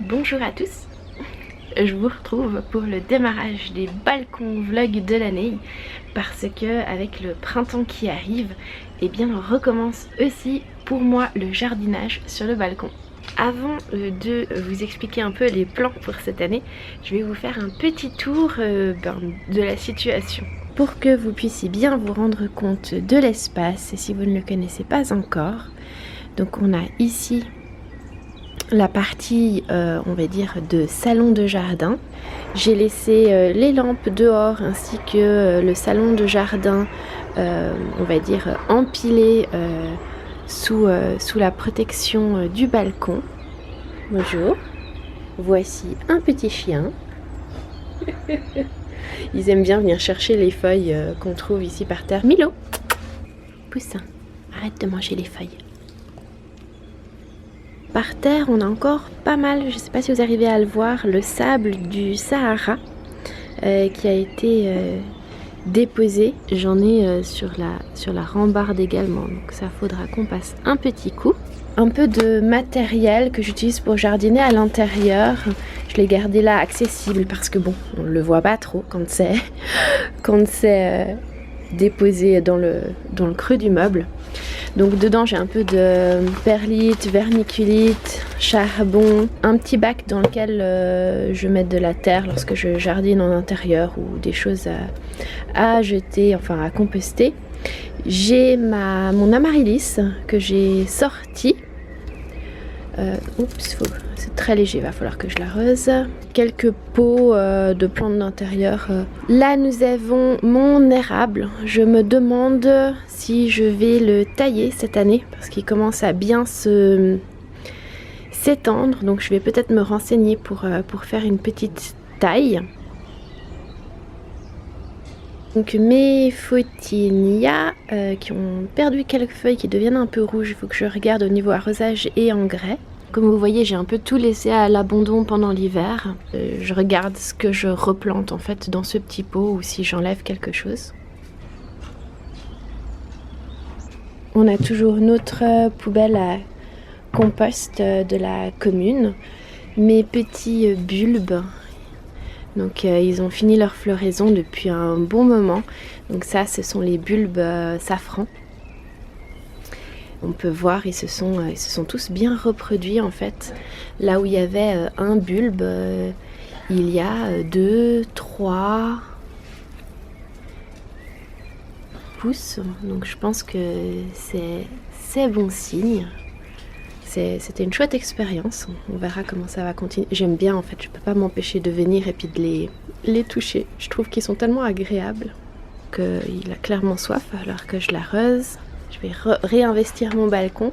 Bonjour à tous, je vous retrouve pour le démarrage des balcons vlog de l'année parce que avec le printemps qui arrive, eh bien on recommence aussi pour moi le jardinage sur le balcon. Avant de vous expliquer un peu les plans pour cette année, je vais vous faire un petit tour de la situation pour que vous puissiez bien vous rendre compte de l'espace si vous ne le connaissez pas encore. Donc on a ici la partie on va dire de salon de jardin. J'ai laissé les lampes dehors ainsi que le salon de jardin on va dire empilé sous la protection du balcon. Bonjour, voici un petit chien. Ils aiment bien venir chercher les feuilles qu'on trouve ici par terre. Milo, poussin, arrête de manger les feuilles. Par terre, on a encore pas mal, je ne sais pas si vous arrivez à le voir, le sable du Sahara qui a été déposé. J'en ai sur la rambarde également, donc ça faudra qu'on passe un petit coup. Un peu de matériel que j'utilise pour jardiner à l'intérieur. Je l'ai gardé là accessible parce que bon, on ne le voit pas trop quand c'est déposé dans le creux du meuble. Donc dedans j'ai un peu de perlite, vermiculite, charbon, un petit bac dans lequel je mets de la terre lorsque je jardine en intérieur ou des choses à jeter, enfin à composter. J'ai mon amaryllis que j'ai sorti. C'est très léger, il va falloir que je l'arrose. Quelques pots de plantes d'intérieur. Là nous avons mon érable. Je me demande si je vais le tailler cette année parce qu'il commence à bien s'étendre. Donc je vais peut-être me renseigner pour faire une petite taille. Donc mes photinia qui ont perdu quelques feuilles, qui deviennent un peu rouges, il faut que je regarde au niveau arrosage et engrais. Comme vous voyez, j'ai un peu tout laissé à l'abandon pendant l'hiver. Je regarde ce que je replante en fait dans ce petit pot ou si j'enlève quelque chose. On a toujours notre poubelle à compost de la commune. Mes petits bulbes. Donc ils ont fini leur floraison depuis un bon moment. Donc ça, ce sont les bulbes safran. On peut voir, ils se sont tous bien reproduits en fait. Là où il y avait un bulbe, il y a 2, 3 pousses. Donc je pense que c'est bon signe. C'était une chouette expérience. On verra comment ça va continuer. J'aime bien en fait, je peux pas m'empêcher de venir et puis de les toucher. Je trouve qu'ils sont tellement agréables qu'il a clairement soif alors que je l'arrose. Je vais réinvestir mon balcon.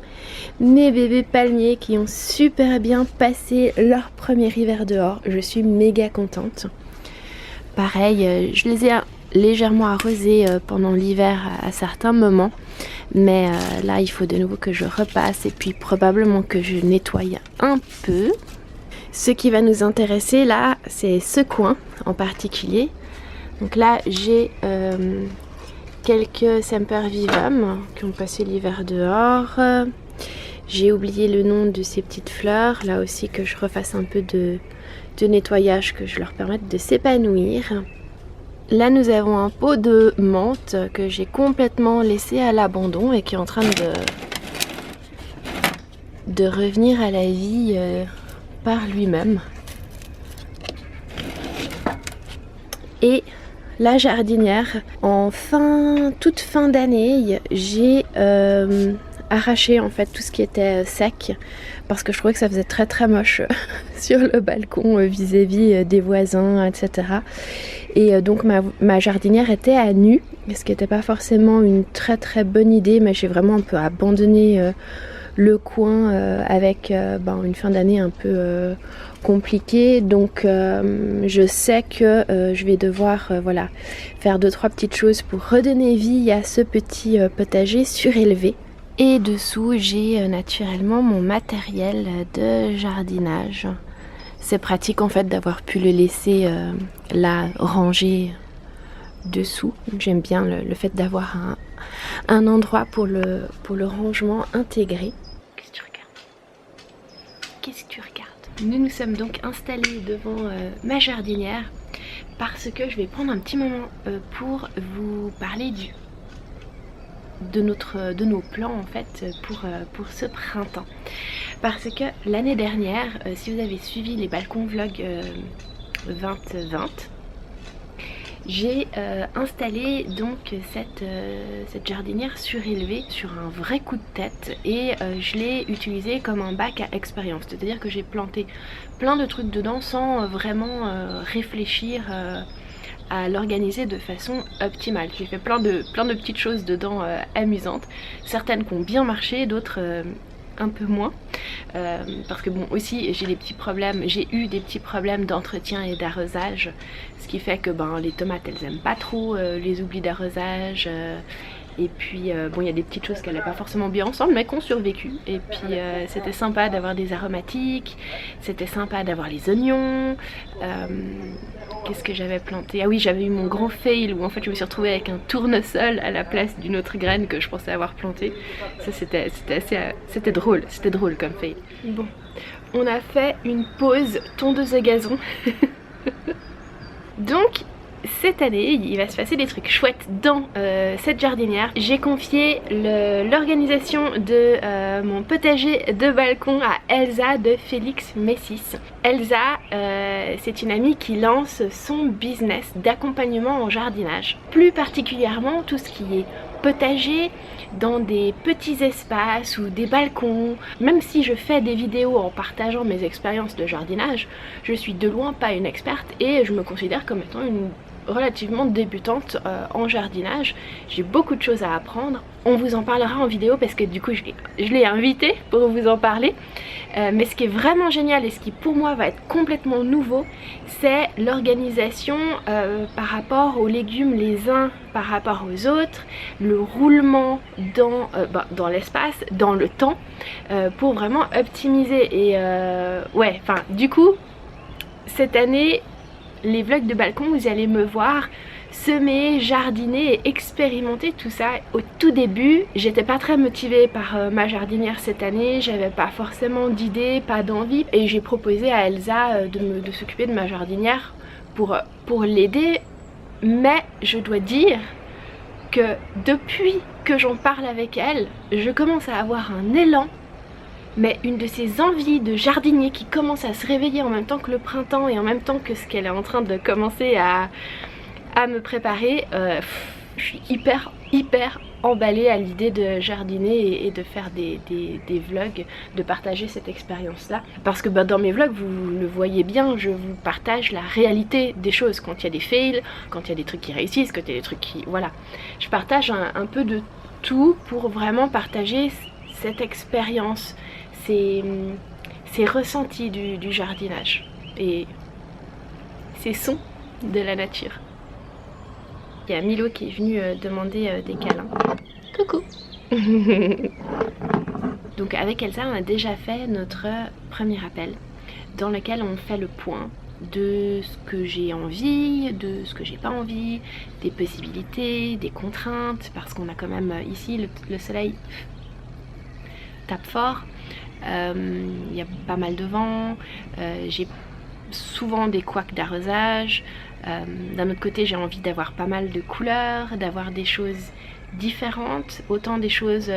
Mes bébés palmiers qui ont super bien passé leur premier hiver dehors. Je suis méga contente. Pareil, je les ai légèrement arrosés pendant l'hiver à certains moments. Mais là, il faut de nouveau que je repasse et puis probablement que je nettoie un peu. Ce qui va nous intéresser là, c'est ce coin en particulier. Donc là, j'ai quelques sempervivum qui ont passé l'hiver dehors. J'ai oublié le nom de ces petites fleurs. Là aussi que je refasse un peu de nettoyage, que je leur permette de s'épanouir. Là nous avons un pot de menthe que j'ai complètement laissé à l'abandon et qui est en train de revenir à la vie par lui-même. Et la jardinière, en toute fin d'année, j'ai arraché en fait tout ce qui était sec parce que je trouvais que ça faisait très très moche sur le balcon vis-à-vis des voisins, etc. Et donc ma jardinière était à nu, ce qui n'était pas forcément une très très bonne idée, mais j'ai vraiment un peu abandonné le coin avec une fin d'année un peu compliquée. Donc je sais que je vais devoir faire 2-3 petites choses pour redonner vie à ce petit potager surélevé. Et dessous j'ai naturellement mon matériel de jardinage. C'est pratique en fait d'avoir pu le laisser là rangé dessous. J'aime bien le fait d'avoir un endroit pour le rangement intégré. Qu'est-ce que tu regardes? Qu'est-ce que tu regardes? Nous nous sommes donc installés devant ma jardinière parce que je vais prendre un petit moment pour vous parler de nos plans en fait pour ce printemps. Parce que l'année dernière, si vous avez suivi les balcons vlog 2020, j'ai installé donc cette jardinière surélevée sur un vrai coup de tête et je l'ai utilisée comme un bac à expérience. C'est-à-dire que j'ai planté plein de trucs dedans sans vraiment réfléchir à l'organiser de façon optimale. J'ai fait plein de petites choses dedans amusantes, certaines qui ont bien marché, d'autres un peu moins, parce que bon aussi j'ai eu des petits problèmes d'entretien et d'arrosage, ce qui fait que les tomates elles aiment pas trop les oublis d'arrosage, et puis bon il y a des petites choses qui n'allaient pas forcément bien ensemble mais qui ont survécu, et puis c'était sympa d'avoir des aromatiques, c'était sympa d'avoir les oignons. Qu'est-ce que j'avais planté? Ah oui, j'avais eu mon grand fail où en fait je me suis retrouvée avec un tournesol à la place d'une autre graine que je pensais avoir plantée. Ça c'était drôle comme fail. Bon, on a fait une pause tondeuse à gazon. Donc cette année, il va se passer des trucs chouettes dans cette jardinière. J'ai confié l'organisation de mon potager de balcon à Elsa de Félix Messis. Elsa, c'est une amie qui lance son business d'accompagnement en jardinage. Plus particulièrement tout ce qui est potager dans des petits espaces ou des balcons. Même si je fais des vidéos en partageant mes expériences de jardinage, je suis de loin pas une experte et je me considère comme étant une relativement débutante en jardinage. J'ai beaucoup de choses à apprendre. On vous en parlera en vidéo parce que du coup je l'ai invité pour vous en parler. Mais ce qui est vraiment génial et ce qui pour moi va être complètement nouveau, c'est l'organisation par rapport aux légumes les uns par rapport aux autres, le roulement dans l'espace, dans le temps, pour vraiment optimiser. Et ouais, enfin du coup cette année les vlogs de balcon, vous allez me voir semer, jardiner et expérimenter tout ça. Au tout début, j'étais pas très motivée par ma jardinière cette année, j'avais pas forcément d'idées, pas d'envie, et j'ai proposé à Elsa de s'occuper de ma jardinière pour l'aider. Mais je dois dire que depuis que j'en parle avec elle, je commence à avoir un élan, mais une de ces envies de jardinier qui commence à se réveiller en même temps que le printemps et en même temps que ce qu'elle est en train de commencer à me préparer. Je suis hyper emballée à l'idée de jardiner et de faire des vlogs, de partager cette expérience là, parce que dans mes vlogs vous le voyez bien, je vous partage la réalité des choses, quand il y a des fails, quand il y a des trucs qui réussissent, quand il y a des trucs qui... voilà, je partage un peu de tout pour vraiment partager cette expérience, ces ressentis du jardinage et ces sons de la nature. Il y a Milo qui est venu demander des câlins. Coucou. Donc avec Elsa on a déjà fait notre premier appel dans lequel on fait le point de ce que j'ai envie, de ce que j'ai pas envie, des possibilités, des contraintes, parce qu'on a quand même ici le soleil tape fort, il y a pas mal de vent, j'ai souvent des couacs d'arrosage. D'un autre côté j'ai envie d'avoir pas mal de couleurs, d'avoir des choses différentes, autant des choses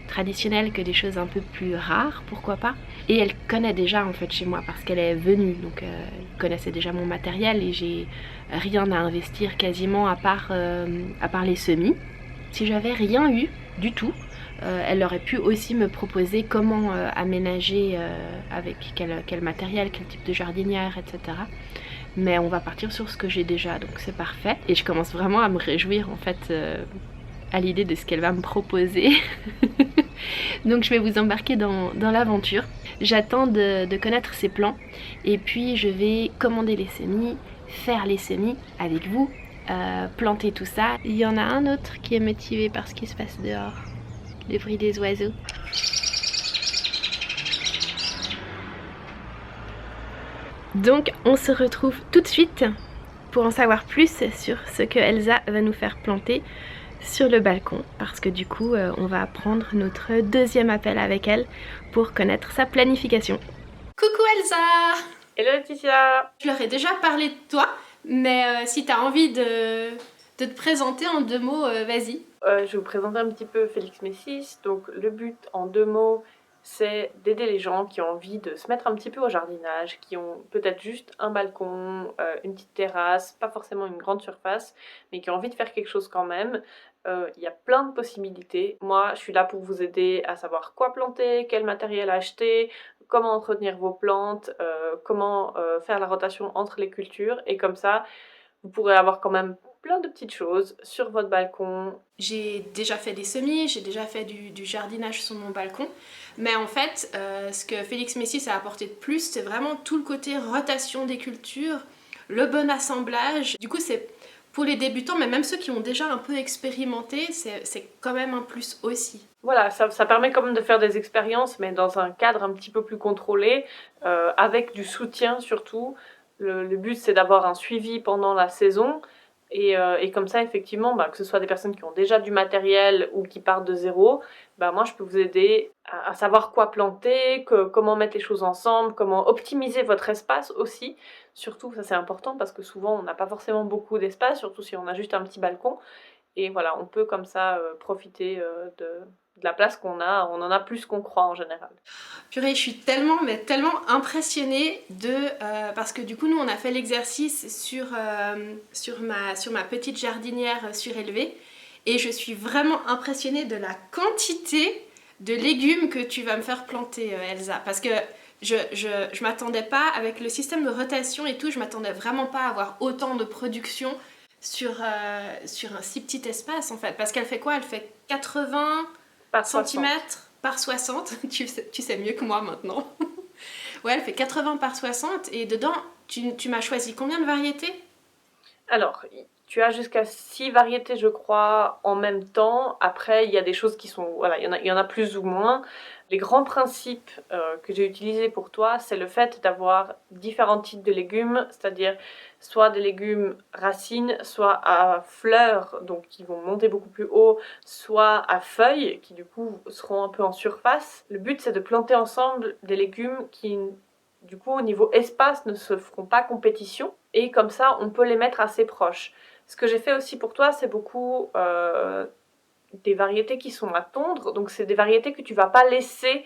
traditionnelles que des choses un peu plus rares, pourquoi pas. Et elle connaît déjà en fait chez moi parce qu'elle est venue, donc elle connaissait déjà mon matériel et j'ai rien à investir quasiment à part les semis. Si j'avais rien eu du tout, elle aurait pu aussi me proposer comment aménager, avec quel matériel, quel type de jardinière, etc. Mais on va partir sur ce que j'ai déjà, donc c'est parfait. Et je commence vraiment à me réjouir en fait à l'idée de ce qu'elle va me proposer. Donc je vais vous embarquer dans l'aventure. J'attends de connaître ses plans et puis je vais commander les semis, faire les semis avec vous, planter tout ça. Il y en a un autre qui est motivé par ce qui se passe dehors, le bruit des oiseaux. Donc on se retrouve tout de suite pour en savoir plus sur ce que Elsa va nous faire planter sur le balcon, parce que du coup on va prendre notre deuxième appel avec elle pour connaître sa planification. Coucou Elsa! Hello Laetitia! Je leur ai déjà parlé de toi, mais si t'as envie de te présenter en 2 mots, vas-y. Je vais vous présenter un petit peu Félix Messis. Donc le but en 2 mots, c'est d'aider les gens qui ont envie de se mettre un petit peu au jardinage, qui ont peut-être juste un balcon, une petite terrasse, pas forcément une grande surface, mais qui ont envie de faire quelque chose quand même. Il y a plein de possibilités. Moi, je suis là pour vous aider à savoir quoi planter, quel matériel acheter, comment entretenir vos plantes, comment faire la rotation entre les cultures, et comme ça, vous pourrez avoir quand même plein de petites choses sur votre balcon. J'ai déjà fait des semis, j'ai déjà fait du jardinage sur mon balcon, mais en fait, ce que Félix Messis a apporté de plus, c'est vraiment tout le côté rotation des cultures, le bon assemblage. Du coup, c'est pour les débutants, mais même ceux qui ont déjà un peu expérimenté, c'est quand même un plus aussi. Voilà, ça permet quand même de faire des expériences, mais dans un cadre un petit peu plus contrôlé, avec du soutien surtout. Le but, c'est d'avoir un suivi pendant la saison, et comme ça, effectivement, que ce soit des personnes qui ont déjà du matériel ou qui partent de zéro, moi, je peux vous aider à savoir quoi planter, comment mettre les choses ensemble, comment optimiser votre espace aussi. Surtout, ça c'est important parce que souvent, on n'a pas forcément beaucoup d'espace, surtout si on a juste un petit balcon. Et voilà, on peut comme ça profiter de la place qu'on a. On en a plus qu'on croit en général. Purée, je suis tellement, mais tellement impressionnée parce que du coup, nous, on a fait l'exercice sur ma petite jardinière surélevée. Et je suis vraiment impressionnée de la quantité de légumes que tu vas me faire planter, Elsa. Parce que je m'attendais pas, avec le système de rotation et tout, je m'attendais vraiment pas à avoir autant de production sur un si petit espace, en fait. Parce qu'elle fait quoi? Elle fait 80 Par cm 60. par 60. Tu sais mieux que moi maintenant. Ouais, elle fait 80 par 60. Et dedans, tu m'as choisi combien de variétés? Alors, tu as jusqu'à 6 variétés, je crois, en même temps. Après, il y a des choses qui sont... Voilà, il y en a plus ou moins. Les grands principes que j'ai utilisés pour toi, c'est le fait d'avoir différents types de légumes, c'est-à-dire soit des légumes racines, soit à fleurs, donc qui vont monter beaucoup plus haut, soit à feuilles, qui du coup seront un peu en surface. Le but, c'est de planter ensemble des légumes qui, du coup, au niveau espace, ne se feront pas compétition, et comme ça, on peut les mettre assez proches. Ce que j'ai fait aussi pour toi, c'est beaucoup des variétés qui sont à tondre, donc c'est des variétés que tu vas pas laisser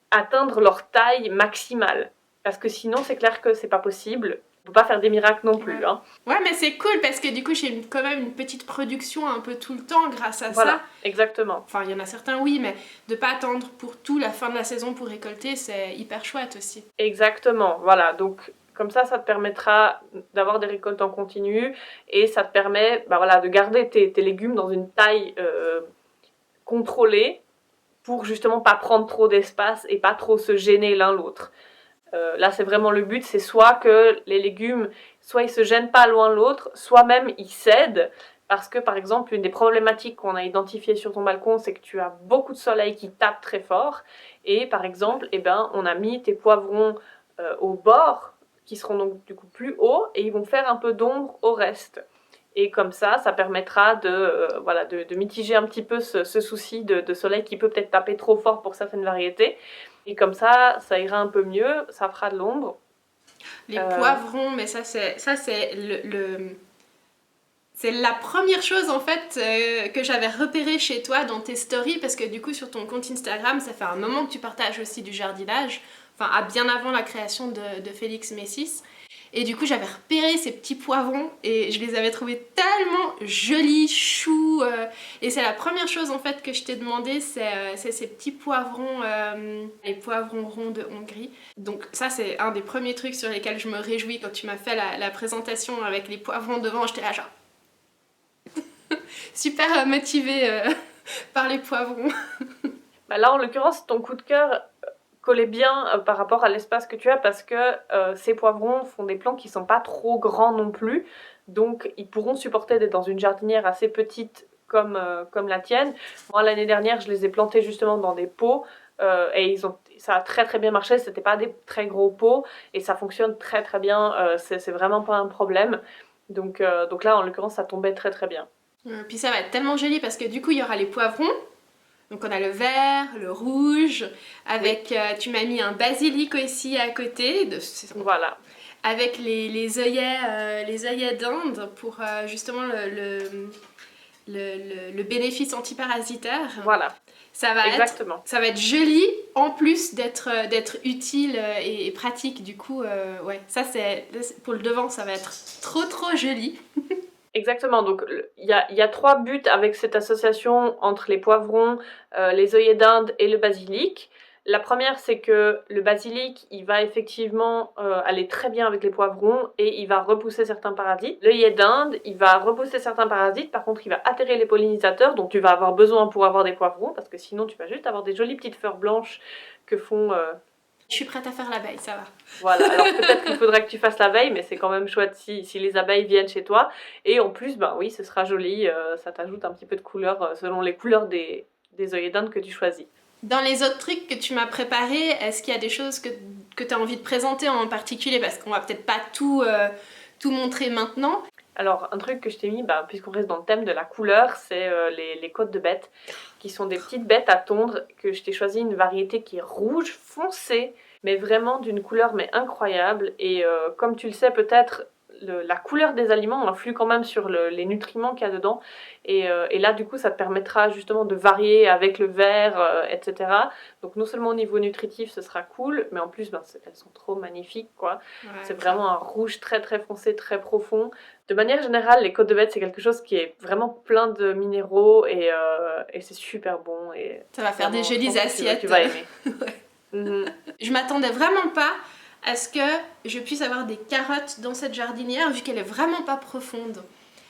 atteindre leur taille maximale, parce que sinon c'est clair que c'est pas possible. On peut pas faire des miracles non plus. Ouais, hein. ouais, mais c'est cool parce que du coup j'ai quand même une petite production un peu tout le temps grâce à Voilà, ça. exactement. Enfin, il y en a certains, oui, mais de pas attendre pour tout la fin de la saison pour récolter, c'est hyper chouette aussi. Exactement, voilà, donc comme ça te permettra d'avoir des récoltes en continu, et ça te permet voilà, de garder tes légumes dans une taille contrôlée, pour justement pas prendre trop d'espace et pas trop se gêner l'un l'autre. Là, c'est vraiment le but, c'est soit que les légumes, soit ils se gênent pas l'un l'autre, soit même ils cèdent, parce que par exemple, une des problématiques qu'on a identifiées sur ton balcon, c'est que tu as beaucoup de soleil qui tape très fort, et par exemple, on a mis tes poivrons au bord, qui seront donc du coup plus hauts, et ils vont faire un peu d'ombre au reste. Et comme ça permettra de mitiger un petit peu ce souci de soleil qui peut peut-être taper trop fort pour certaines variétés. Et comme ça ira un peu mieux, ça fera de l'ombre. Les poivrons, mais ça c'est c'est la première chose en fait que j'avais repéré chez toi dans tes stories, parce que du coup sur ton compte Instagram, ça fait un moment que tu partages aussi du jardinage, enfin bien avant la création de Félix Messis. Et du coup, j'avais repéré ces petits poivrons et je les avais trouvés tellement jolis, choux. Et c'est la première chose en fait que je t'ai demandé, c'est ces petits poivrons, les poivrons ronds de Hongrie. Donc ça, c'est un des premiers trucs sur lesquels je me réjouis quand tu m'as fait la présentation avec les poivrons devant. J'étais là genre super motivée par les poivrons. Là, en l'occurrence, ton coup de cœur collait bien par rapport à l'espace que tu as, parce que ces poivrons font des plants qui sont pas trop grands non plus, donc ils pourront supporter d'être dans une jardinière assez petite comme la tienne. Moi, l'année dernière, je les ai plantés justement dans des pots, et ça a très très bien marché. C'était pas des très gros pots et ça fonctionne très très bien. C'est vraiment pas un problème. Donc là, en l'occurrence, ça tombait très très bien. Puis ça va être tellement joli parce que du coup, il y aura les poivrons. Donc on a le vert, le rouge, avec tu m'as mis un basilic aussi à côté, Voilà. avec les œillets d'Inde pour justement le bénéfice antiparasitaire. Voilà. Exactement. Ça va être joli en plus d'être utile et pratique. Du coup, ouais, ça c'est pour le devant, ça va être trop joli. Exactement, donc il y a 3 buts avec cette association entre les poivrons, les œillets d'Inde et le basilic. La première, c'est que le basilic, il va effectivement aller très bien avec les poivrons et il va repousser certains parasites. L'œillet d'Inde, il va repousser certains parasites, par contre il va attirer les pollinisateurs dont tu vas avoir besoin pour avoir des poivrons, parce que sinon tu vas juste avoir des jolies petites fleurs blanches que font... Je suis prête à faire l'abeille, ça va. Voilà, alors peut-être qu'il faudra que tu fasses l'abeille, mais c'est quand même chouette si les abeilles viennent chez toi. Et en plus, ben oui, ce sera joli, ça t'ajoute un petit peu de couleur selon les couleurs des œillets d'Inde que tu choisis. Dans les autres trucs que tu m'as préparés, est-ce qu'il y a des choses que tu as envie de présenter en particulier? Parce qu'on va peut-être pas tout montrer maintenant. Alors, un truc que je t'ai mis, bah, puisqu'on reste dans le thème de la couleur, c'est les côtes de bêtes, qui sont des petites bêtes à tondre, que je t'ai choisi une variété qui est rouge foncé, mais vraiment d'une couleur mais incroyable. Et comme tu le sais peut-être, la couleur des aliments influe quand même sur les nutriments qu'il y a dedans. Et là, du coup, ça te permettra justement de varier avec le vert, etc. Donc non seulement au niveau nutritif, ce sera cool, mais en plus, ben, elles sont trop magnifiques, quoi. Ouais, c'est vraiment un rouge très très foncé, très profond. De manière générale, les côtes de bête, c'est quelque chose qui est vraiment plein de minéraux et c'est super bon. Et ça va faire des jolies assiettes. Tu vas aimer. Ouais. Je m'attendais vraiment pas à ce que je puisse avoir des carottes dans cette jardinière, vu qu'elle est vraiment pas profonde.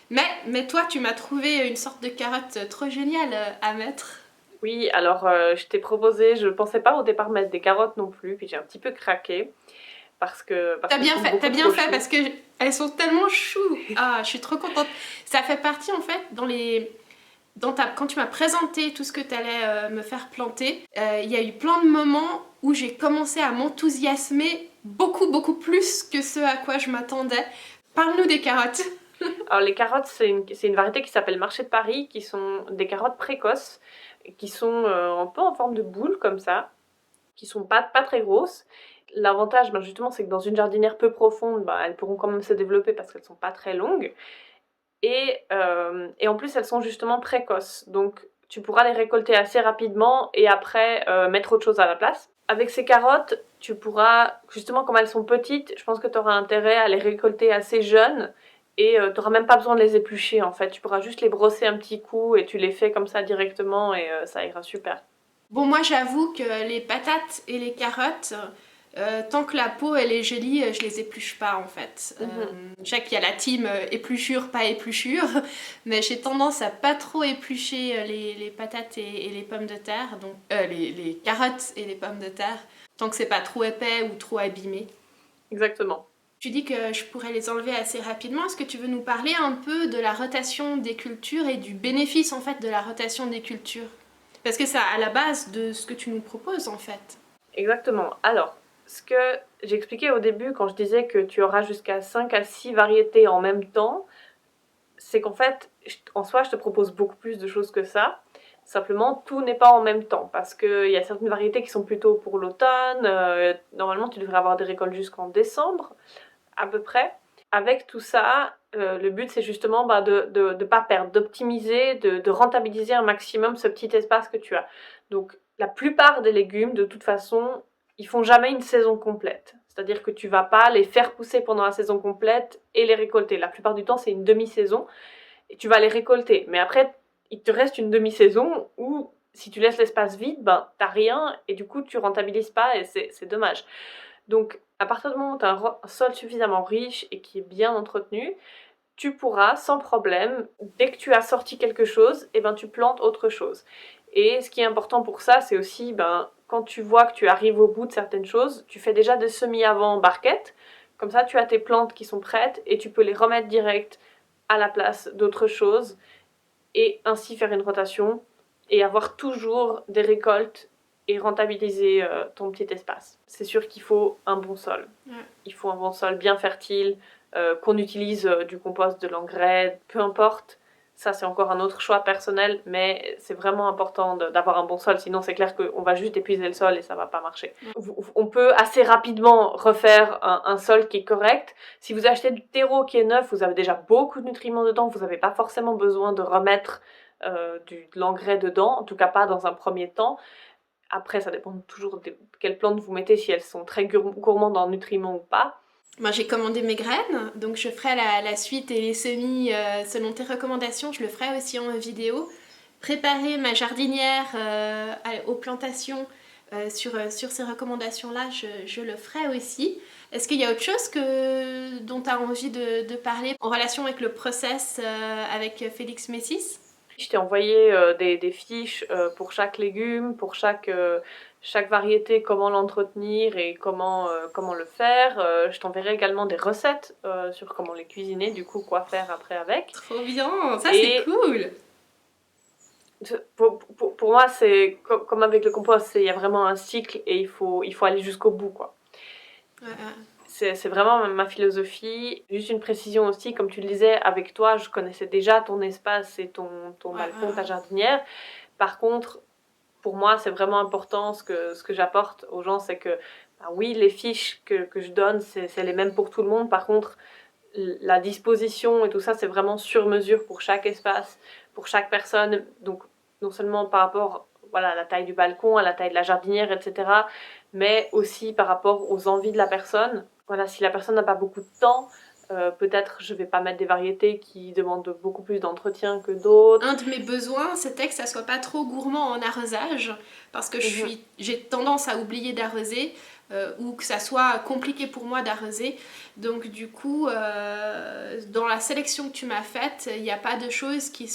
Mais toi, tu m'as trouvé une sorte de carotte trop géniale à mettre. Oui, alors je t'ai proposé, je pensais pas au départ mettre des carottes non plus, puis j'ai un petit peu craqué. Parce que t'as bien fait parce que elles sont tellement choues. Ah, je suis trop contente. Ça fait partie en fait quand tu m'as présenté tout ce que tu allais me faire planter, il y a eu plein de moments où j'ai commencé à m'enthousiasmer beaucoup plus que ce à quoi je m'attendais. Parle-nous des carottes. Alors les carottes, c'est une variété qui s'appelle Marché de Paris, qui sont des carottes précoces, qui sont un peu en forme de boule comme ça, qui sont pas très grosses. L'avantage, ben justement, c'est que dans une jardinière peu profonde, ben, elles pourront quand même se développer parce qu'elles sont pas très longues. Et en plus, elles sont justement précoces. Donc, tu pourras les récolter assez rapidement et après mettre autre chose à la place. Avec ces carottes, tu pourras, justement, comme elles sont petites, je pense que tu auras intérêt à les récolter assez jeunes. Et tu n'auras même pas besoin de les éplucher, en fait. Tu pourras juste les brosser un petit coup et tu les fais comme ça directement et ça ira super. Bon, moi, j'avoue que les patates et les carottes... tant que la peau elle est jolie, je les épluche pas en fait. Je sais qu'il y a la team épluchure, pas épluchure, mais j'ai tendance à pas trop éplucher les patates et les pommes de terre, donc les carottes et les pommes de terre, tant que c'est pas trop épais ou trop abîmé. Exactement. Tu dis que je pourrais les enlever assez rapidement. Est-ce que tu veux nous parler un peu de la rotation des cultures et du bénéfice en fait de la rotation des cultures? Parce que c'est à la base de ce que tu nous proposes en fait. Exactement. Alors, ce que j'expliquais au début quand je disais que tu auras jusqu'à 5 à 6 variétés en même temps, c'est qu'en fait, en soi, je te propose beaucoup plus de choses que ça. Simplement, tout n'est pas en même temps, parce qu'il y a certaines variétés qui sont plutôt pour l'automne. Normalement, tu devrais avoir des récoltes jusqu'en décembre, à peu près. Avec tout ça, le but, c'est justement de ne pas perdre, d'optimiser, de rentabiliser un maximum ce petit espace que tu as. Donc, la plupart des légumes, de toute façon, ils font jamais une saison complète. C'est-à-dire que tu vas pas les faire pousser pendant la saison complète et les récolter. La plupart du temps, c'est une demi-saison et tu vas les récolter. Mais après, il te reste une demi-saison où, si tu laisses l'espace vide, ben, t'as rien et du coup, tu rentabilises pas et c'est dommage. Donc, à partir du moment où tu as un sol suffisamment riche et qui est bien entretenu, tu pourras, sans problème, dès que tu as sorti quelque chose, eh ben, tu plantes autre chose. Et ce qui est important pour ça, c'est aussi, quand tu vois que tu arrives au bout de certaines choses, tu fais déjà des semis avant en barquette. Comme ça, tu as tes plantes qui sont prêtes et tu peux les remettre direct à la place d'autres choses et ainsi faire une rotation et avoir toujours des récoltes et rentabiliser ton petit espace. C'est sûr qu'il faut un bon sol. Ouais. Il faut un bon sol bien fertile, qu'on utilise du compost, de l'engrais, peu importe. Ça, c'est encore un autre choix personnel, mais c'est vraiment important d'avoir un bon sol, sinon c'est clair qu'on va juste épuiser le sol et ça va pas marcher. On peut assez rapidement refaire un sol qui est correct. Si vous achetez du terreau qui est neuf, vous avez déjà beaucoup de nutriments dedans, vous n'avez pas forcément besoin de remettre de l'engrais dedans, en tout cas pas dans un premier temps. Après, ça dépend toujours de quelles plantes vous mettez, si elles sont très gourmandes en nutriments ou pas. Moi j'ai commandé mes graines, donc je ferai la suite et les semis selon tes recommandations, je le ferai aussi en vidéo. Préparer ma jardinière aux plantations sur ces recommandations-là, je le ferai aussi. Est-ce qu'il y a autre chose dont tu as envie de parler en relation avec le process avec Félix Messis? Je t'ai envoyé des fiches pour chaque légume, pour chaque variété, comment l'entretenir et comment le faire. Je t'enverrai également des recettes sur comment les cuisiner, du coup quoi faire après avec. Trop bien, ça c'est cool. Pour moi, c'est comme avec le compost, il y a vraiment un cycle et il faut aller jusqu'au bout, quoi. C'est vraiment ma philosophie. Juste une précision aussi, comme tu le disais, avec toi, je connaissais déjà ton espace et ton balcon, ta jardinière. Par contre, pour moi, c'est vraiment important ce que j'apporte aux gens, c'est que, oui, les fiches que je donne, c'est les mêmes pour tout le monde. Par contre, la disposition et tout ça, c'est vraiment sur mesure pour chaque espace, pour chaque personne. Donc, non seulement par rapport à la taille du balcon, à la taille de la jardinière, etc., mais aussi par rapport aux envies de la personne. Voilà, si la personne n'a pas beaucoup de temps, peut-être je vais pas mettre des variétés qui demandent beaucoup plus d'entretien que d'autres. Un de mes besoins, c'était que ça soit pas trop gourmand en arrosage, parce que j'ai tendance à oublier d'arroser, ou que ça soit compliqué pour moi d'arroser. Donc du coup, dans la sélection que tu m'as faite, il n'y a pas de choses qui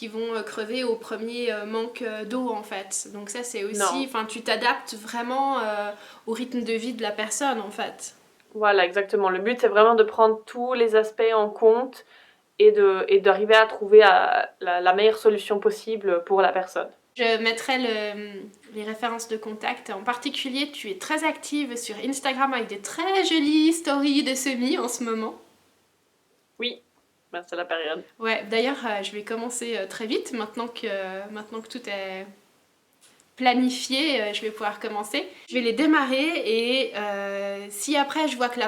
vont crever au premier manque d'eau en fait. Donc ça c'est aussi, tu t'adaptes vraiment au rythme de vie de la personne en fait. Voilà, exactement. Le but c'est vraiment de prendre tous les aspects en compte et d'arriver à trouver la meilleure solution possible pour la personne. Je mettrai les références de contact. En particulier, tu es très active sur Instagram avec des très jolies stories de semis en ce moment. Oui. Ben, c'est la période. Ouais, d'ailleurs, je vais commencer très vite, maintenant que tout est planifié, je vais pouvoir commencer. Je vais les démarrer et si après je vois que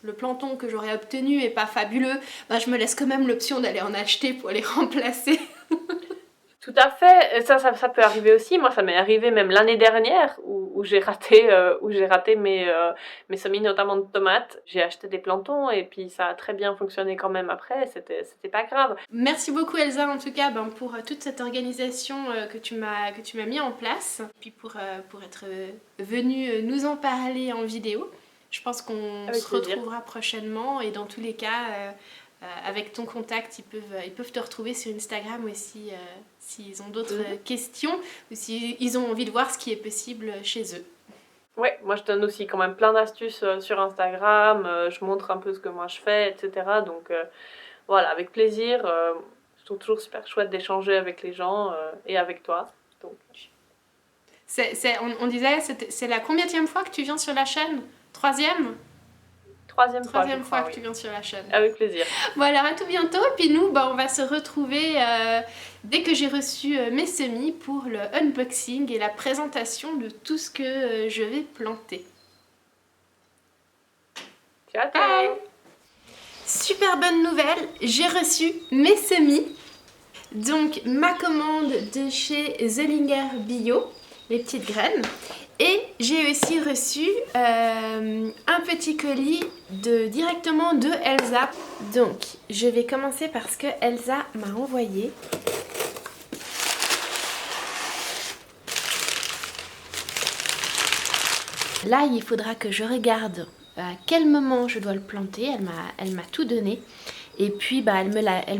le planton que j'aurais obtenu est pas fabuleux, ben, je me laisse quand même l'option d'aller en acheter pour les remplacer. Tout à fait, ça peut arriver aussi. Moi, ça m'est arrivé même l'année dernière où j'ai raté mes semis, notamment de tomates. J'ai acheté des plantons et puis ça a très bien fonctionné quand même après. C'était pas grave. Merci beaucoup Elsa en tout cas pour toute cette organisation que tu m'as mis en place, puis pour être venue nous en parler en vidéo. Je pense qu'on se retrouvera prochainement et dans tous les cas. Avec ton contact, ils peuvent te retrouver sur Instagram aussi s'ils ont d'autres questions ou s'ils ont envie de voir ce qui est possible chez eux. Ouais, moi je donne aussi quand même plein d'astuces sur Instagram, je montre un peu ce que moi je fais, etc. Donc voilà, avec plaisir. Je trouve toujours super chouette d'échanger avec les gens et avec toi. Donc. On disait, c'est la combienième fois que tu viens sur la chaîne? Troisième fois que tu viens sur la chaîne. Avec plaisir. Bon alors à tout bientôt, puis nous on va se retrouver dès que j'ai reçu mes semis pour le unboxing et la présentation de tout ce que je vais planter. Ciao. Bye. Super bonne nouvelle, j'ai reçu mes semis. Donc ma commande de chez Zollinger Bio, les petites graines. Et j'ai aussi reçu un petit colis directement de Elsa. Donc, je vais commencer parce que Elsa m'a envoyé. Là, il faudra que je regarde à quel moment je dois le planter. Elle m'a tout donné. Et puis elle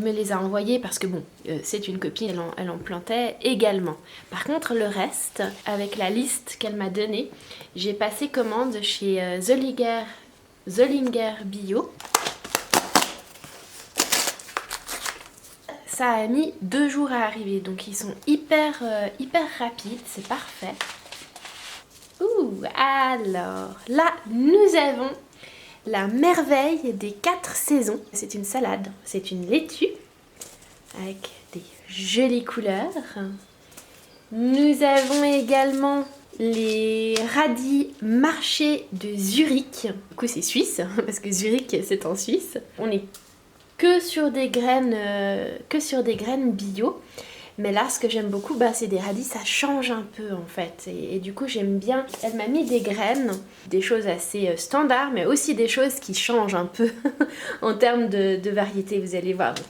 me les a envoyés parce que bon, c'est une copine, elle en plantait également. Par contre le reste, avec la liste qu'elle m'a donnée, j'ai passé commande chez Zollinger Bio. Ça a mis 2 jours à arriver, donc ils sont hyper rapides, c'est parfait. Alors là nous avons la merveille des 4 saisons. C'est une salade, c'est une laitue. avec des jolies couleurs. Nous avons également les radis marché de Zurich. Du coup c'est suisse, parce que Zurich c'est en Suisse. On est que sur des graines bio. Mais là, ce que j'aime beaucoup, c'est des radis, ça change un peu en fait. Et du coup, j'aime bien. Elle m'a mis des graines, des choses assez standards, mais aussi des choses qui changent un peu en termes de variété, vous allez voir. Donc,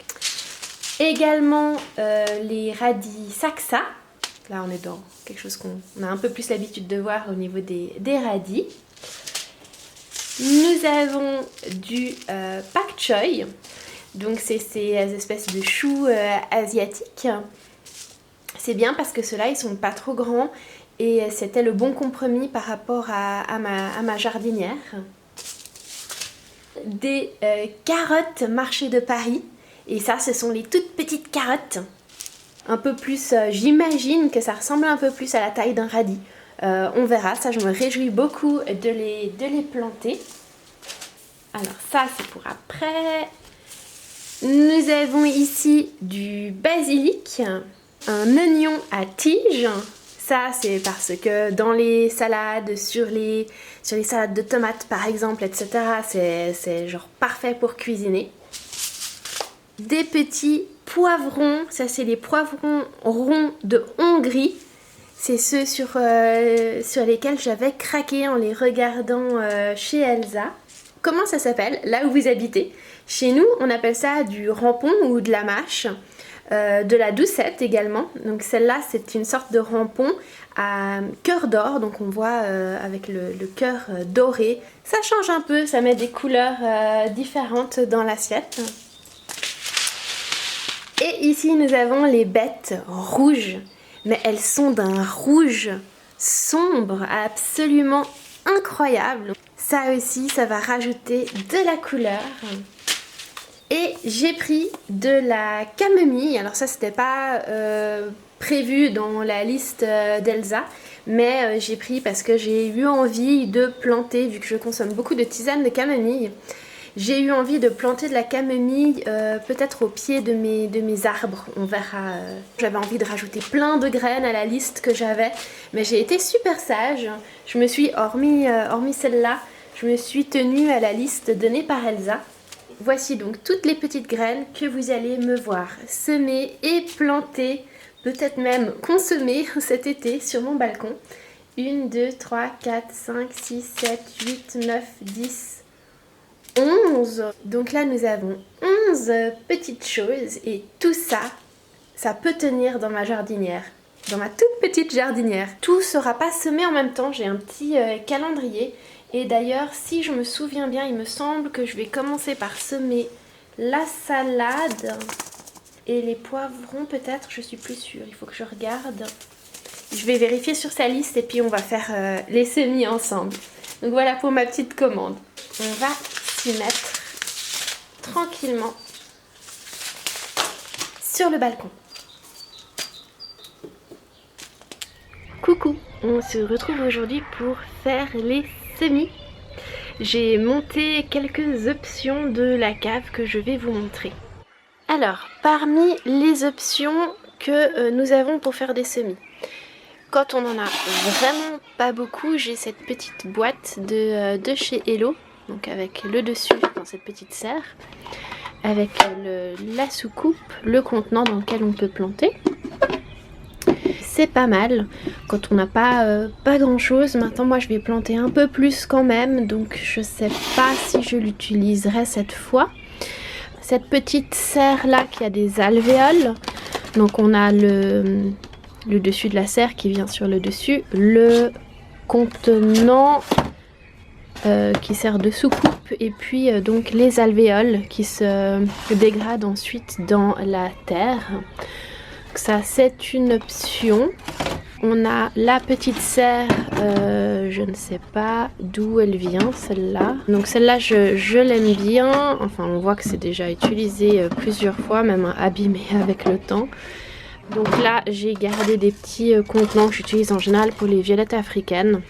également, les radis Saxa. Là, on est dans quelque chose qu'on a un peu plus l'habitude de voir au niveau des radis. Nous avons du pak choy. Donc, c'est ces espèces de choux asiatiques. C'est bien parce que ceux-là, ils sont pas trop grands et c'était le bon compromis par rapport à ma jardinière. Des carottes marché de Paris. Et ça, ce sont les toutes petites carottes. Un peu plus, j'imagine que ça ressemble un peu plus à la taille d'un radis. On verra, ça je me réjouis beaucoup de les planter. Alors ça, c'est pour après. Nous avons ici du basilic. Un oignon à tige, ça c'est parce que dans les salades, sur les salades de tomates par exemple, etc. c'est genre parfait pour cuisiner. Des petits poivrons, ça c'est les poivrons ronds de Hongrie. C'est ceux sur lesquels j'avais craqué en les regardant chez Elsa. Comment ça s'appelle là où vous habitez? Chez nous on appelle ça du rampon ou de la mâche. De la doucette également, donc celle-là c'est une sorte de rampon à cœur d'or, donc on voit avec le cœur doré, ça change un peu, ça met des couleurs différentes dans l'assiette. Et ici nous avons les bêtes rouges, mais elles sont d'un rouge sombre absolument incroyable. Ça aussi, ça va rajouter de la couleur. Et j'ai pris de la camomille, alors ça c'était pas prévu dans la liste d'Elsa, mais j'ai pris parce que j'ai eu envie de planter, vu que je consomme beaucoup de tisanes de camomille, j'ai eu envie de planter de la camomille peut-être au pied de mes arbres, on verra. J'avais envie de rajouter plein de graines à la liste que j'avais, mais j'ai été super sage, je me suis, hormis celle-là, je me suis tenue à la liste donnée par Elsa. Voici donc toutes les petites graines que vous allez me voir semer et planter, peut-être même consommer cet été sur mon balcon. 1, 2, 3, 4, 5, 6, 7, 8, 9, 10, 11. Donc là nous avons 11 petites choses et tout ça, ça peut tenir dans ma jardinière. Dans ma toute petite jardinière. Tout ne sera pas semé en même temps, j'ai un petit calendrier. Et d'ailleurs, si je me souviens bien, il me semble que je vais commencer par semer la salade et les poivrons peut-être, je suis plus sûre, il faut que je regarde. Je vais vérifier sur sa liste et puis on va faire les semis ensemble. Donc voilà pour ma petite commande. On va s'y mettre tranquillement sur le balcon. Coucou, on se retrouve aujourd'hui pour faire les semis. J'ai monté quelques options de la cave que je vais vous montrer. Alors, parmi les options que nous avons pour faire des semis, quand on en a vraiment pas beaucoup, j'ai cette petite boîte de chez Hello, donc avec le dessus dans cette petite serre, avec la soucoupe, le contenant dans lequel on peut planter. C'est pas mal quand on n'a pas grand chose. Maintenant moi je vais planter un peu plus quand même, donc je sais pas si je l'utiliserai cette fois. Cette petite serre là qui a des alvéoles, donc on a le dessus de la serre qui vient sur le dessus, le contenant qui sert de soucoupe et puis donc les alvéoles qui se dégradent ensuite dans la terre. Ça c'est une option. On a la petite serre, je ne sais pas d'où elle vient celle-là. Donc celle-là je l'aime bien, enfin on voit que c'est déjà utilisé plusieurs fois, même abîmé avec le temps. Donc là j'ai gardé des petits contenants que j'utilise en général pour les violettes africaines.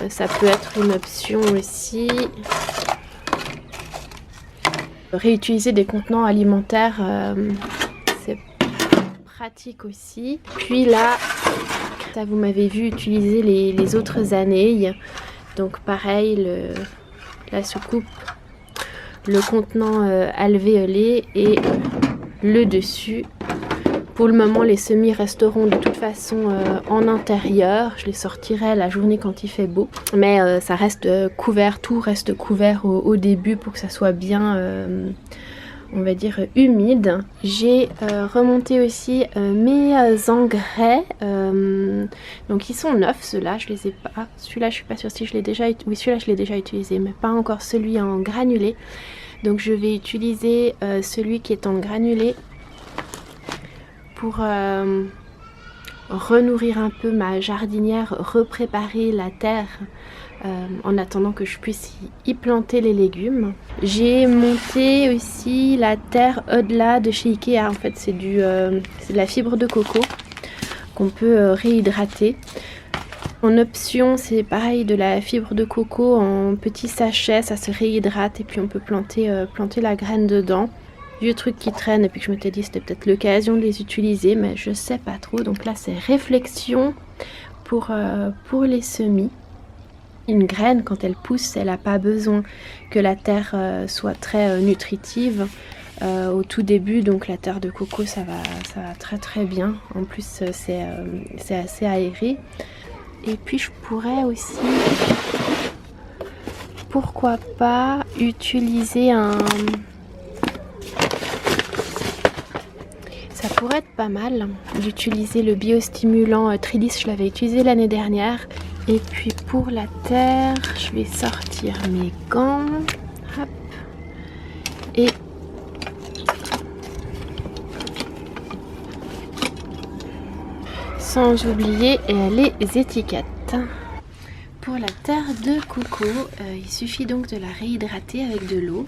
Ça peut être une option aussi. Réutiliser des contenants alimentaires, c'est pratique aussi. Puis là, ça, vous m'avez vu utiliser les autres années. Donc pareil, la soucoupe, le contenant alvéolé et le dessus. Pour le moment, les semis resteront de toute façon en intérieur. Je les sortirai la journée quand il fait beau. Mais ça reste couvert, tout reste couvert au début pour que ça soit bien, on va dire, humide. J'ai remonté aussi mes engrais. Donc ils sont neufs, ceux-là, je les ai pas. Celui-là, je suis pas sûre si je l'ai déjà utilisé. Oui, celui-là, je l'ai déjà utilisé, mais pas encore celui en granulé. Donc je vais utiliser celui qui est en granulé pour renourrir un peu ma jardinière, repréparer la terre en attendant que je puisse y planter les légumes. J'ai monté aussi la terre au-delà de chez Ikea. En fait, c'est de la fibre de coco qu'on peut réhydrater. En option, c'est pareil, de la fibre de coco en petits sachets, ça se réhydrate et puis on peut planter la graine dedans. Vieux trucs qui traînent et puis que je m'étais dit c'était peut-être l'occasion de les utiliser, mais je sais pas trop. Donc là c'est réflexion pour les semis. Une graine, quand elle pousse, elle n'a pas besoin que la terre soit très nutritive au tout début, donc la terre de coco ça va très très bien. En plus c'est assez aéré. Et puis je pourrais aussi, pourquoi pas, utiliser ça pourrait être pas mal d'utiliser le biostimulant Tridis, je l'avais utilisé l'année dernière. Et puis pour la terre, je vais sortir mes gants. Hop. Et sans oublier les étiquettes. Pour la terre de coco, il suffit donc de la réhydrater avec de l'eau.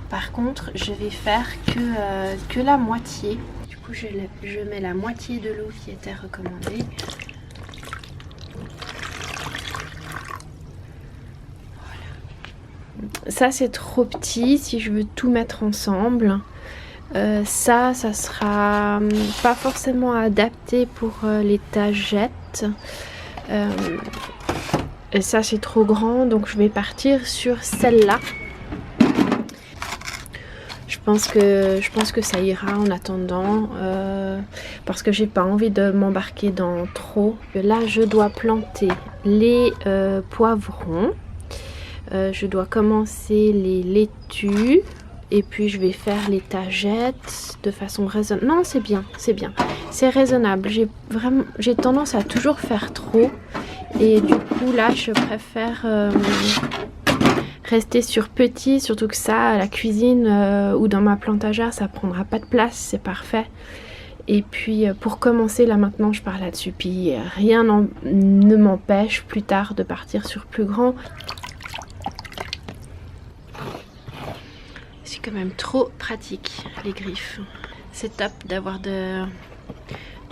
Par contre, je vais faire que la moitié. Du coup, je mets la moitié de l'eau qui était recommandée. Voilà. Ça, c'est trop petit si je veux tout mettre ensemble. Ça sera pas forcément adapté pour les tagettes. Et ça, c'est trop grand, donc je vais partir sur celle-là. Je pense que ça ira en attendant parce que j'ai pas envie de m'embarquer dans trop. Là je dois planter les poivrons, je dois commencer les laitues et puis je vais faire les tagettes de façon raisonnable. Non, c'est bien, c'est raisonnable. J'ai tendance à toujours faire trop et du coup là je préfère rester sur petit, surtout que ça à la cuisine ou dans ma plantagère ça prendra pas de place, c'est parfait. Et puis pour commencer là maintenant je pars là-dessus, puis rien ne m'empêche plus tard de partir sur plus grand. C'est quand même trop pratique les griffes, c'est top d'avoir du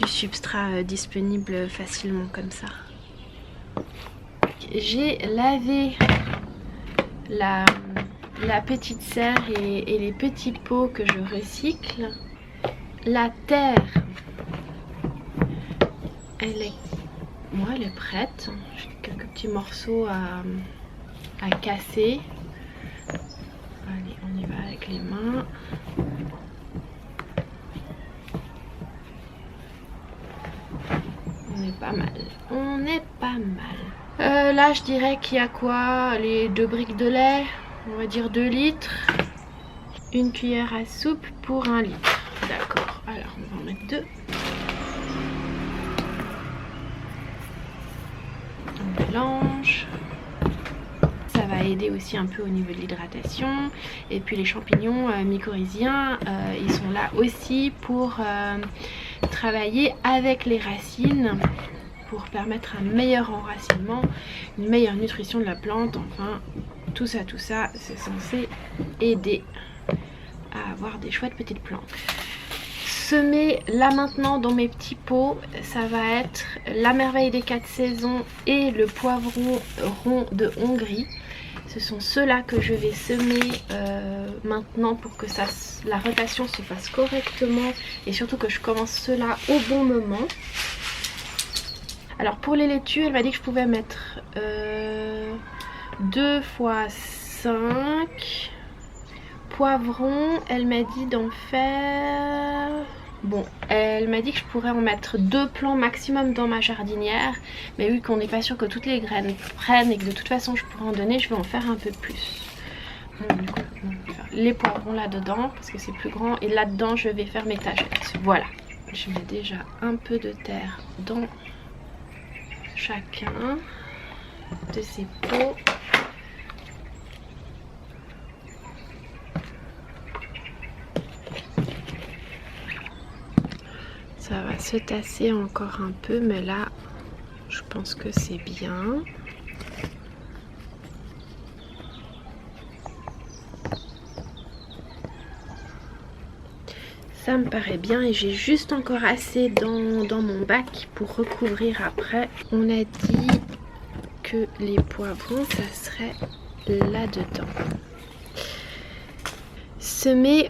substrat disponible facilement comme ça. J'ai lavé la petite serre et les petits pots que je recycle. La terre, elle est prête. J'ai quelques petits morceaux à casser. Allez, on y va avec les mains. On est pas mal. On est pas mal. Là je dirais qu'il y a quoi, les 2 briques de lait, on va dire 2 litres, une cuillère à soupe pour 1 litre. D'accord, alors on va en mettre 2. On mélange. Ça va aider aussi un peu au niveau de l'hydratation. Et puis les champignons mycorhiziens, ils sont là aussi pour travailler avec les racines, pour permettre un meilleur enracinement, une meilleure nutrition de la plante. Enfin, tout ça, c'est censé aider à avoir des chouettes petites plantes. semer là maintenant dans mes petits pots, ça va être la merveille des 4 saisons et le poivron rond de Hongrie. Ce sont ceux-là que je vais semer maintenant pour que la rotation se fasse correctement et surtout que je commence ceux-là au bon moment. Alors pour les laitues, elle m'a dit que je pouvais mettre 2 fois 5. Poivrons, elle m'a dit d'en faire... Bon, elle m'a dit que je pourrais en mettre 2 plants maximum dans ma jardinière. Mais vu qu'on n'est pas sûr que toutes les graines prennent et que de toute façon je pourrais en donner, je vais en faire un peu plus. Bon, du coup, je vais faire les poivrons là-dedans parce que c'est plus grand. Et là-dedans, je vais faire mes tagettes. Voilà. Je mets déjà un peu de terre dans chacun de ces pots. Ça va se tasser encore un peu, mais là, je pense que c'est bien. Ça me paraît bien et j'ai juste encore assez dans mon bac pour recouvrir après. On a dit que les poivrons, ça serait là-dedans. Semer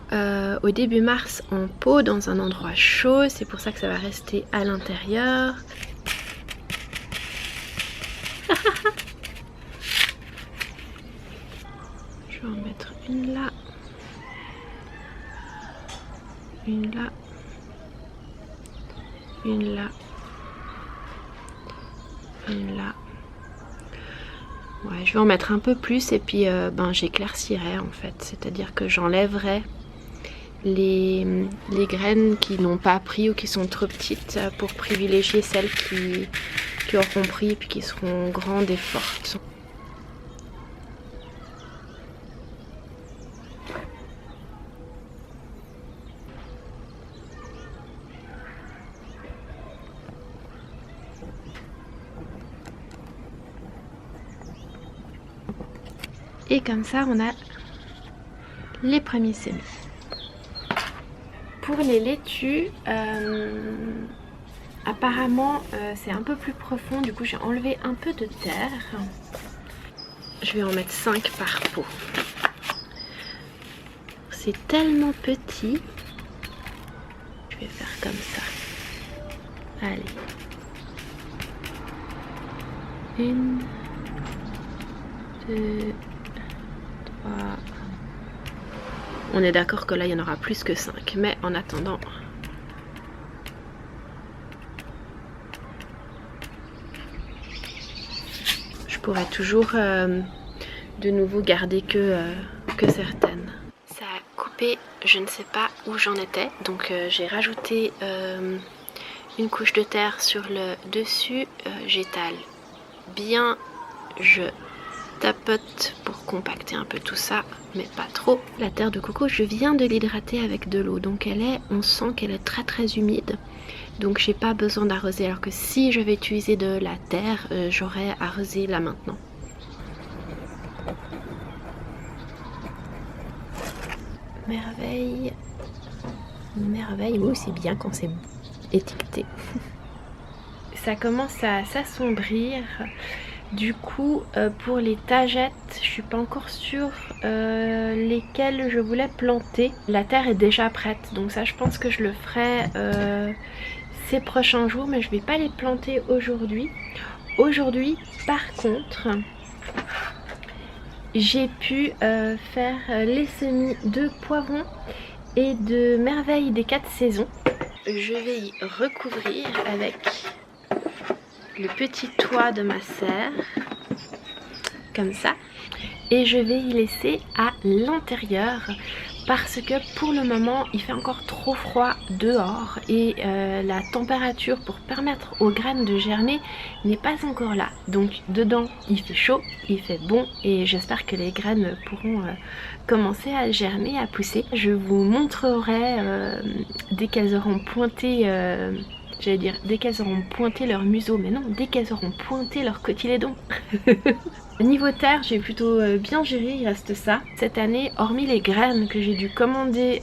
au début mars en pot dans un endroit chaud, c'est pour ça que ça va rester à l'intérieur. Je vais en mettre une là, une là, une là, une là. Ouais, je vais en mettre un peu plus et puis j'éclaircirai en fait, c'est-à-dire que j'enlèverai les graines qui n'ont pas pris ou qui sont trop petites pour privilégier celles qui auront pris et puis qui seront grandes et fortes. Et comme ça, on a les premiers semis. Pour les laitues, apparemment, c'est un peu plus profond. Du coup, j'ai enlevé un peu de terre. Je vais en mettre 5 par pot. C'est tellement petit. Je vais faire comme ça. Allez. 1, 2... On est d'accord que là il y en aura plus que 5, mais en attendant, je pourrais toujours de nouveau garder que certaines. Ça a coupé, je ne sais pas où j'en étais, donc j'ai rajouté une couche de terre sur le dessus, j'étale bien, je tapote pour compacter un peu tout ça, mais pas trop. La terre de coco, je viens de l'hydrater avec de l'eau, donc on sent qu'elle est très très humide, donc j'ai pas besoin d'arroser, alors que si je vais utiliser de la terre, j'aurais arrosé là maintenant. Merveille, merveille, oui c'est bien quand c'est étiqueté. Ça commence à s'assombrir. Du coup, pour les tagettes, je suis pas encore sûre lesquelles je voulais planter. La terre est déjà prête, donc ça je pense que je le ferai ces prochains jours, mais je vais pas les planter aujourd'hui. Aujourd'hui, par contre, j'ai pu faire les semis de poivrons et de merveille des 4 saisons. Je vais y recouvrir avec le petit toit de ma serre, comme ça, et je vais y laisser à l'intérieur parce que pour le moment il fait encore trop froid dehors et la température pour permettre aux graines de germer n'est pas encore là. Donc dedans il fait chaud, il fait bon et j'espère que les graines pourront commencer à germer, à pousser. Je vous montrerai dès qu'elles auront pointé J'allais dire dès qu'elles auront pointé leur museau, mais non, dès qu'elles auront pointé leur cotylédon. Niveau terre, j'ai plutôt bien géré, il reste ça. Cette année, hormis les graines que j'ai dû commander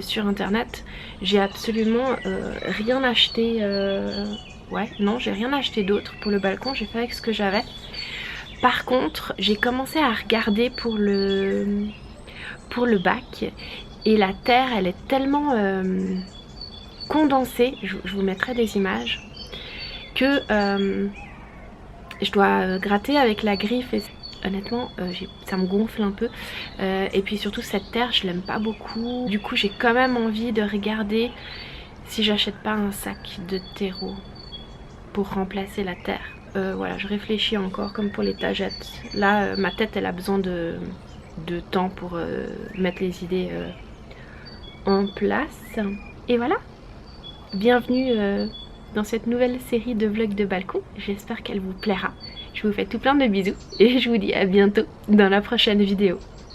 sur internet, j'ai absolument rien acheté. Ouais, non, j'ai rien acheté d'autre pour le balcon, j'ai fait avec ce que j'avais. Par contre, j'ai commencé à regarder pour le bac et la terre, elle est tellement condensée, je vous mettrai des images, que je dois gratter avec la griffe et honnêtement ça me gonfle un peu et puis surtout cette terre je l'aime pas beaucoup. Du coup j'ai quand même envie de regarder si j'achète pas un sac de terreau pour remplacer la terre. Voilà, je réfléchis encore comme pour les tagettes. Là ma tête elle a besoin de temps pour mettre les idées en place. Et voilà, bienvenue dans cette nouvelle série de vlogs de balcon. J'espère qu'elle vous plaira. Je vous fais tout plein de bisous et je vous dis à bientôt dans la prochaine vidéo.